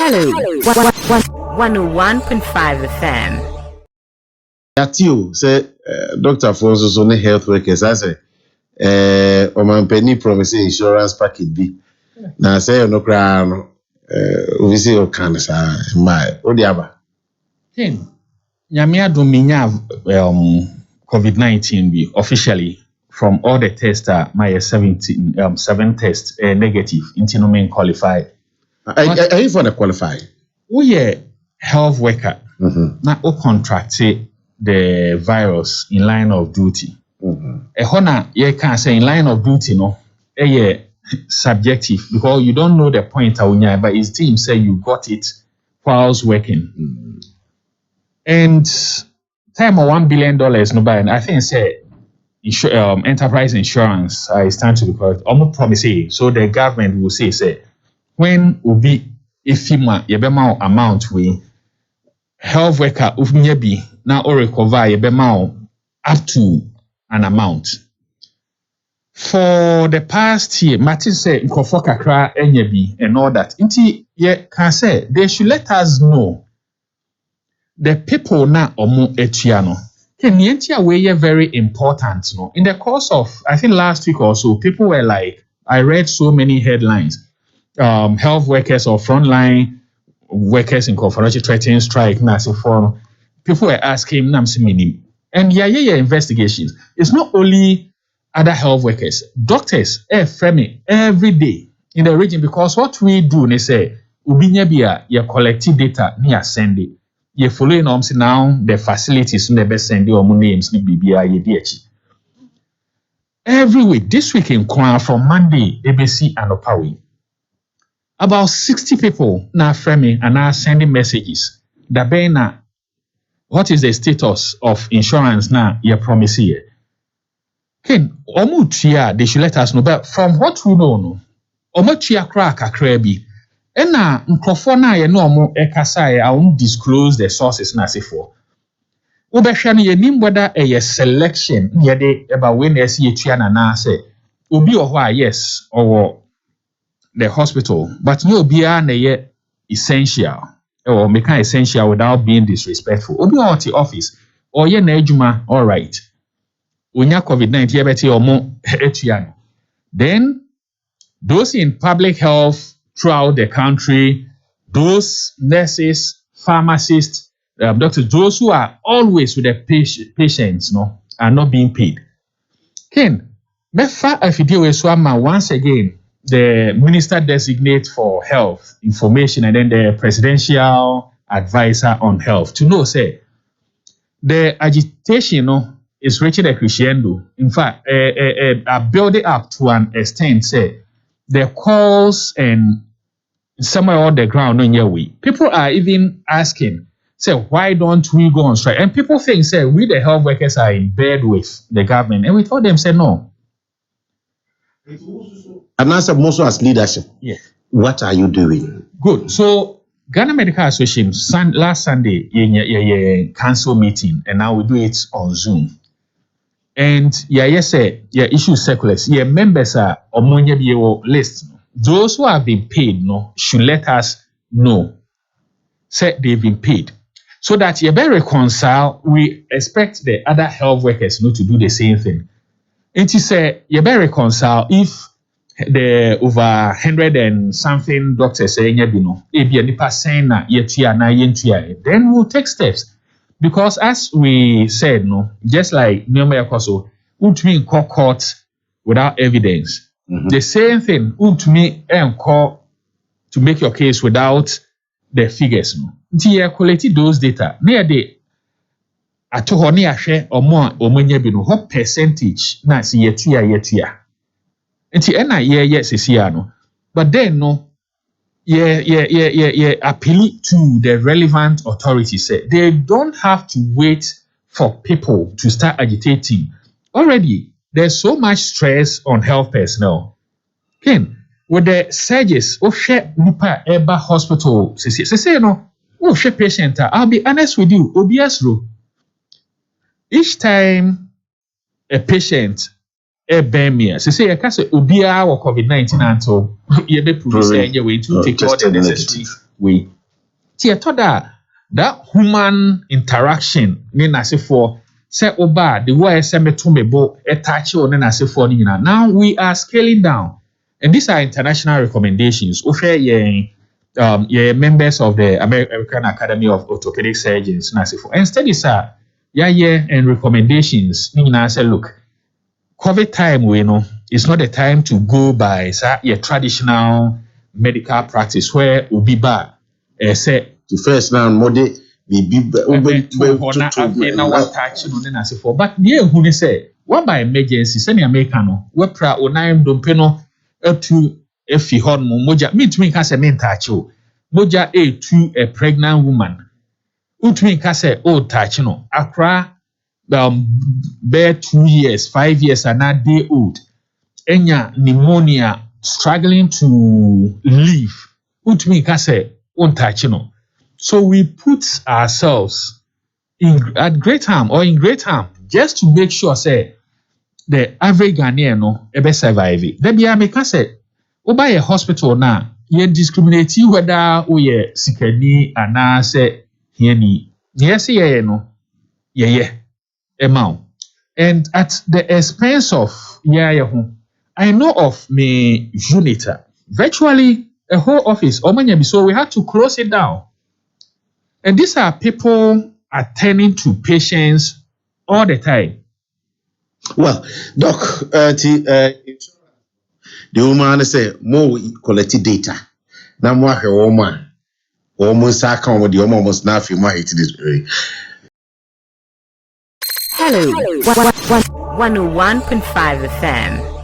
Hello, 101.5 FM. That's you, say, Dr. Fonso, so health workers, I say, Oman Penny promise insurance package be. Now say, no crown, we see your cancer, my, Odiaba. Yamia Dominia, COVID-19 be officially from all the tests, my 7 tests negative, into no mean qualified. Are you for the qualify? We health worker, now o contract the virus in line of duty. Hona, you can say in line of duty, no, subjective because you don't know the point but his team say you got it whilst working. And time of $1 billion, no buy, and I think say enterprise insurance I stand to be correct. Almost promising, so the government will say when will be if you yebema amount we health worker be now or recover yebema up to an amount. For the past year, Martin said nkofo kakra enyebi and all that. Inti ye can say they should let us know the people na omo etuano. Kenyentia way very important, no. In the course of I think last week or so, people were like, I read so many headlines. Health workers or frontline workers in confidential threatening strike na say for people were asking nam minim. And yeah investigations. It's not only other health workers, doctors frame every day in the region because what we do they say ubinya bia your collective data near send it. You following now the facilities in the best send your names ni bibia ye every week. This week in Kwan from Monday ABC and Opawi. About 60 people now framing and now sending messages. Dabena, what is the status of insurance now? You promise here. Ken, omutia, they should let us know. But from what we know, no, omutia crack a crabby. And now, microphone, you know, more ekasai, I won't disclose the sources na say for. Ubeshani, you name whether a selection, yede, about when they see a chiana na say, ubi or why, yes, or the hospital, but no be an essential or make essential without being disrespectful. Obi on the office or ye nejuma, all right. When you COVID-19 yebeti or more etiano. Then those in public health throughout the country, those nurses, pharmacists, doctors, those who are always with the patients, no, are not being paid. Ken, mefa afidiwe swama once again. The minister designate for health information and then the presidential advisor on health to know say the agitation is reaching a crescendo. In fact, building up to an extent say the calls and somewhere on the ground on your way. People are even asking, say, why don't we go on strike? And people think, say, we the health workers are in bed with the government. And we told them, say, no. And answer most as leadership. Yeah. What are you doing? Good. So Ghana Medical Association last Sunday council meeting, and now we do it on Zoom. And issue circulars. Members are on list. Those who have been paid should let us know. Say they've been paid. So that you better reconcile. We expect the other health workers to do the same thing. And he said, you better reconcile if the over 100 and something doctors say, then we'll take steps. Because as we said, just like Nyoma Yakoso, ultimately court without evidence. The same thing, ultimately call to make your case without the figures. You collect those data. Near the atohoni ashe omo omenye bi no what percentage na si yetua nti ena sisia no but then appeal to the relevant authorities say they don't have to wait for people to start agitating. Already there's so much stress on health personnel. Ken, with the surges of share nipa eba hospital say no share patient. I'll be honest with you, OBS ro. Each time a patient bemia, say a case ubia or COVID-19 until you be prove say you way to take all the necessary way. That human interaction ne for say oba the way say me to me bo attach on na for now we are scaling down, and these are international recommendations. Yeah, members of the American Academy of Orthopedic Surgeons na for and studies are and recommendations say look, COVID time we know it's not the time to go by traditional medical practice where ubi ba say the first now mode be but yeah who say what by emergency send America no we pra onam dompe no atu efi hon mo moja me can say me touch o moja to a pregnant woman utumi can say touch no akra bear 2 years 5 years and a day old enya pneumonia struggling to live utumi can say touch no. So we put ourselves at great harm or in great harm just to make sure say the average Ghanaian no ebe survive. Then be make say oba a hospital na ye discriminate you whether we sikani ana say hiani. Yes ye no ye amount. And at the expense of I know of me unit virtually a whole office so we had to close it down. And these are people attending to patients all the time. Well, Doc, the woman say more quality data. Now more her woman, almost I come with the almost not you might this way. Hello, 101.5 FM.